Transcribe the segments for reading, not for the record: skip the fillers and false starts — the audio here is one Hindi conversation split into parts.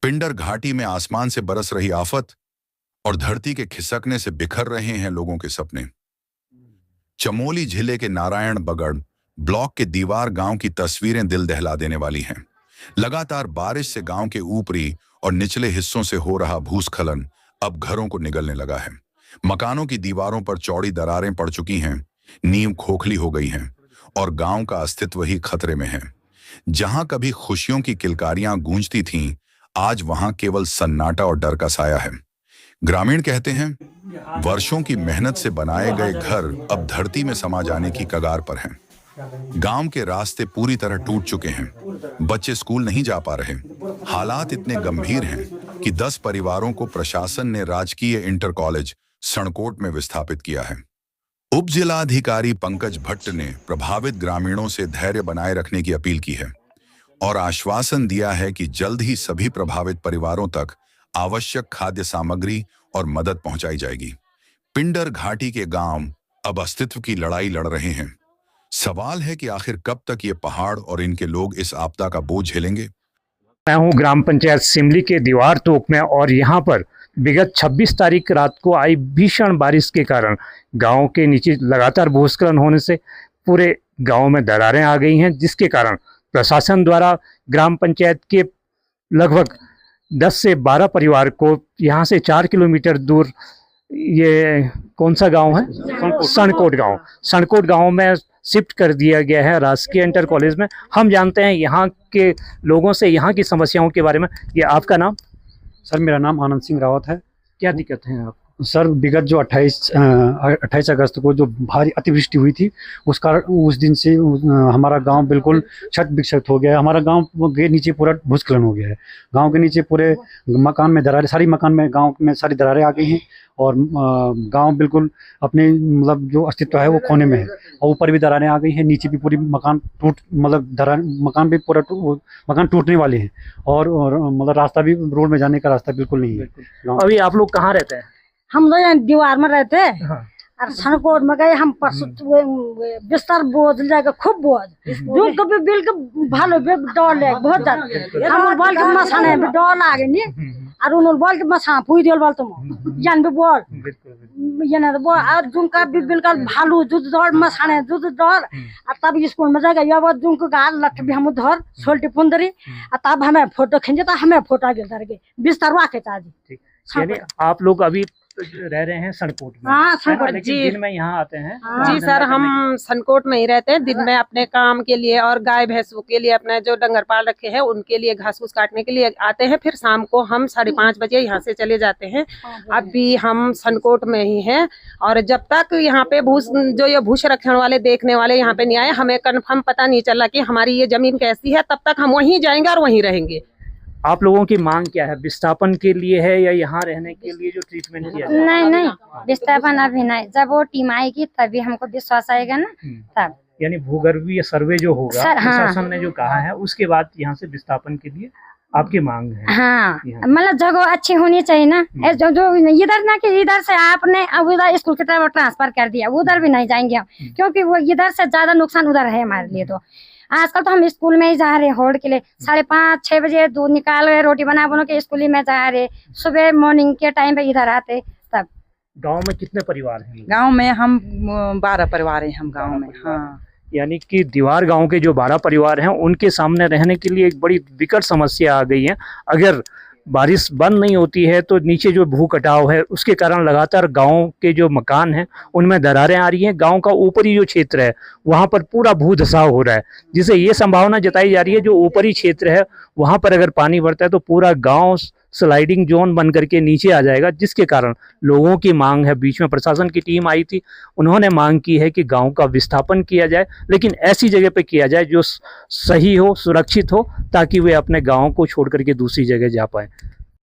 पिंडर घाटी में आसमान से बरस रही आफत और धरती के खिसकने से बिखर रहे हैं लोगों के सपने। चमोली जिले के नारायण बगड़ ब्लॉक के दीवार गांव की तस्वीरें दिल दहला देने वाली हैं। लगातार बारिश से गांव के ऊपरी और निचले हिस्सों से हो रहा भूस्खलन अब घरों को निगलने लगा है। मकानों की दीवारों पर चौड़ी दरारें पड़ चुकी हैं, नींव खोखली हो गई हैं और गांव का अस्तित्व ही खतरे में है। जहां कभी खुशियों की किलकारियां गूंजती थीं, आज वहां केवल सन्नाटा और डर का साया है। ग्रामीण कहते हैं, वर्षों की मेहनत से बनाए गए घर अब धरती में समा जाने की कगार पर हैं। गांव के रास्ते पूरी तरह टूट चुके हैं, बच्चे स्कूल नहीं जा पा रहे। हालात इतने गंभीर हैं कि 10 परिवारों को प्रशासन ने राजकीय इंटर कॉलेज सणकोट में विस्थापित किया है। उप जिलाधिकारी पंकज भट्ट ने प्रभावित ग्रामीणों से धैर्य बनाए रखने की अपील की है और आश्वासन दिया है कि जल्द ही सभी प्रभावित परिवारों तक आवश्यक खाद्य सामग्री और मदद पहुंचाई जाएगी। पिंडर घाटी के गांव अब अस्तित्व की लड़ाई लड़ रहे हैं। सवाल है कि आखिर कब तक ये पहाड़ और इनके लोग इस आपदा का बोझ झेलेंगे। मैं हूं ग्राम पंचायत सिमली के दीवार तोक में और यहां पर विगत 26 तारीख रात को आई भीषण बारिश के कारण गांव के नीचे लगातार भूस्खलन होने से पूरे गांव में दरारें आ गई हैं, जिसके कारण प्रशासन द्वारा ग्राम पंचायत के लगभग 10 से 12 परिवार को यहां से 4 किलोमीटर दूर, ये कौन सा गांव है, सणकोट गांव में शिफ्ट कर दिया गया है राजकीय इंटर कॉलेज में। हम जानते हैं यहाँ के लोगों से यहाँ की समस्याओं के बारे में। ये आपका नाम? सर मेरा नाम आनंद सिंह रावत है। क्या दिक्कत है आप? सर विगत जो 28 अगस्त को जो भारी अतिवृष्टि हुई थी उस दिन से हमारा गांव बिल्कुल क्षत विक्षत हो गया है। हमारा गांव के नीचे पूरा भूस्खलन हो गया है। गांव के नीचे पूरे मकान में दरारें, गांव में सारी दरारें आ गई हैं और गांव बिल्कुल अपने मतलब जो अस्तित्व है वो खोने में है। और ऊपर भी दरारें आ गई हैं, नीचे भी पूरी मकान टूटने वाले हैं और मतलब रास्ता भी, रोड में जाने का रास्ता बिल्कुल नहीं है। अभी आप लोग कहाँ रहते हैं? हम लोग यहाँ दीवार में रहते हैं। हाँ। और सनकोट में गए हम परसों बिस्तर बोझ जाएगा, खूब बोझ जो कभी बिल के भालो डर ले बहुत ज्यादा हम बोल के मसाने भी डर लागे नहीं और उन बोल के मसा पुई दिल बोल तुम जान भी बोल ये ना बोल और जुनका भी बिल का भालू दूध डर मसाने दूध डर और तब स्कूल में जाएगा या वो जुनको गाल लट भी हम धर सोल्टी पुंदरी और तब हमें फोटो खींचे तो हमें फोटो गिर धर के बिस्तर वाके चाजी। यानी आप लोग अभी रह रहे हैं सनकोट में? हाँ, सनकोट जी। दिन में यहाँ आते हैं? जी सर, हम सनकोट में ही रहते हैं। दिन में अपने काम के लिए और गाय भैंसों के लिए, अपने जो डंगर पाल रखे हैं उनके लिए घास फूस काटने के लिए आते हैं। फिर शाम को हम 5:30 बजे यहाँ से चले जाते हैं। अभी हम सनकोट में ही हैं और जब तक यहाँ पे ये भूस रखने वाले, देखने वाले यहाँ पे नहीं आए, हमें कन्फर्म पता नहीं चला कि हमारी ये जमीन कैसी है, तब तक हम वहीं जाएंगे और वहीं रहेंगे। आप लोगों की मांग क्या है? विस्थापन के लिए है या यहाँ रहने के लिए जो ट्रीटमेंट किया जाए? नहीं, विस्थापन अभी नहीं। जब वो टीम आएगी तभी हमको विश्वास आएगा ना, तब। यानी भूगर्भीय सर्वे जो होगा, प्रशासन ने जो कहा है उसके बाद यहाँ से विस्थापन के लिए आपकी मांग है? हाँ, मतलब जगह अच्छी होनी चाहिए ना। जो इधर ना कि इधर से आपने उधर स्कूल की तरफ ट्रांसफर कर दिया, उधर भी नहीं जाएंगे हम, क्योंकि वो इधर से ज्यादा नुकसान उधर है हमारे लिए। तो आजकल तो हम स्कूल में ही जा रहे होड़ के लिए, 5:30-6 बजे दूध निकाल रहे, रोटी बना के स्कूल में जा रहे, सुबह मॉर्निंग के टाइम पे इधर आते। तब गांव में कितने परिवार हैं? गांव में हम 12 परिवार हैं हम गांव में। हाँ, यानी कि दीवार गांव के जो 12 परिवार हैं उनके सामने रहने के लिए एक बड़ी विकट समस्या आ गई है। अगर बारिश बंद नहीं होती है तो नीचे जो भू कटाव है उसके कारण लगातार गांव के जो मकान हैं उनमें दरारें आ रही हैं। गांव का ऊपरी जो क्षेत्र है वहां पर पूरा भू धसाव हो रहा है, जिससे ये संभावना जताई जा रही है जो ऊपरी क्षेत्र है वहां पर अगर पानी बढ़ता है तो पूरा गांव स्लाइडिंग जोन बन करके नीचे आ जाएगा, जिसके कारण लोगों की मांग है। बीच में प्रशासन की टीम आई थी, उन्होंने मांग की है कि गांव का विस्थापन किया जाए, लेकिन ऐसी जगह पे किया जाए जो सही हो, सुरक्षित हो, ताकि वे अपने गांव को छोड़ करके दूसरी जगह जा पाए।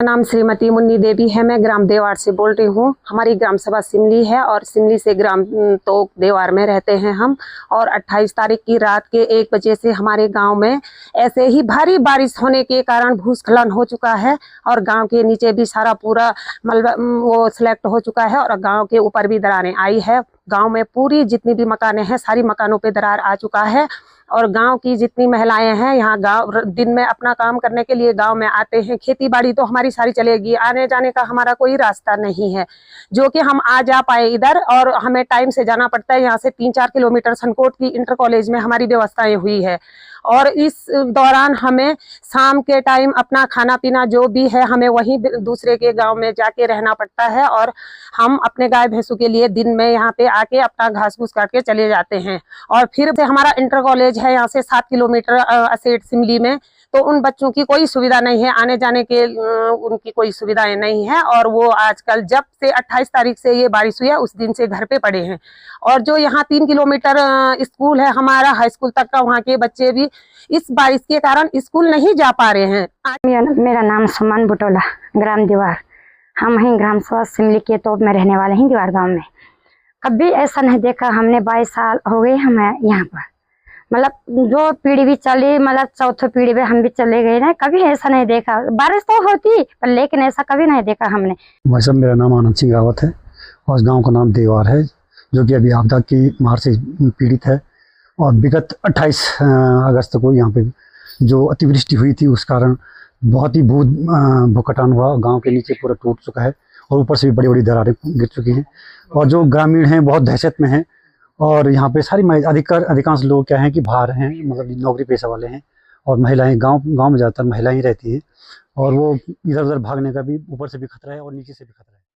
मेरा नाम श्रीमती मुन्नी देवी है, मैं ग्राम देवार से बोल रही हूँ। हमारी ग्राम सभा सिमली है और सिमली से ग्राम तोक देवार में रहते हैं हम। और 28 तारीख की रात के 1 बजे से हमारे गांव में ऐसे ही भारी बारिश होने के कारण भूस्खलन हो चुका है और गांव के नीचे भी सारा पूरा मलबा वो सिलेक्ट हो चुका है और गांव के ऊपर भी दरारें आई है। गांव में पूरी जितनी भी मकानें हैं सारी मकानों पे दरार आ चुका है। और गांव की जितनी महिलाएं हैं यहाँ गांव दिन में अपना काम करने के लिए गांव में आते हैं। खेती बाड़ी तो हमारी सारी चलेगी, आने जाने का हमारा कोई रास्ता नहीं है जो कि हम आ जा पाए इधर, और हमें टाइम से जाना पड़ता है। यहाँ से 3-4 किलोमीटर सनकोट की इंटर कॉलेज में हमारी व्यवस्थाएं हुई है, और इस दौरान हमें शाम के टाइम अपना खाना पीना जो भी है हमें वहीं दूसरे के गांव में जाके रहना पड़ता है, और हम अपने गाय भैंसों के लिए दिन में यहाँ पे आके अपना घास फूस काट के चले जाते हैं। और फिर से हमारा इंटर कॉलेज है यहाँ से 7 किलोमीटर असेट सिमली में, तो उन बच्चों की कोई सुविधा नहीं है, आने जाने के उनकी कोई सुविधाएं नहीं है, और वो आजकल जब से 28 तारीख से ये बारिश हुई है उस दिन से घर पे पड़े हैं। और जो यहाँ 3 किलोमीटर स्कूल है हमारा हाई स्कूल तक का, वहाँ के बच्चे भी इस बारिश के कारण स्कूल नहीं जा पा रहे हैं। मेरा नाम सुमन बुटोला, ग्राम दीवार। हम हैं ग्राम सभा सिमली के तोप में रहने वाले हैं, दीवार गांव में। कभी ऐसा नहीं देखा हमने, 22 साल हो गए हमें यहाँ पर। मतलब जो पीढ़ी भी चली, मतलब चौथी पीढ़ी में हम भी चले गए ना, कभी ऐसा नहीं देखा। बारिश तो होती पर लेकिन ऐसा कभी नहीं देखा हमने। भाई साहब, मेरा नाम आनंद सिंह रावत है और गांव का नाम देवार है, जो कि अभी आपदा की मार से पीड़ित है। और विगत 28 अगस्त को यहाँ पे जो अतिवृष्टि हुई थी उस कारण बहुत ही भूकटान हुआ, गांव के नीचे पूरा टूट चुका है और ऊपर से भी बड़ी बड़ी दरारें गिर चुकी हैं। और जो ग्रामीण हैं बहुत दहशत में हैं, और यहाँ पे सारी अधिकांश लोग क्या हैं कि बाहर हैं, मतलब नौकरी पेशा वाले हैं, और महिलाएं गांव में ज़्यादातर महिलाएं ही रहती हैं, और वो इधर उधर भागने का भी ऊपर से भी खतरा है और नीचे से भी खतरा है।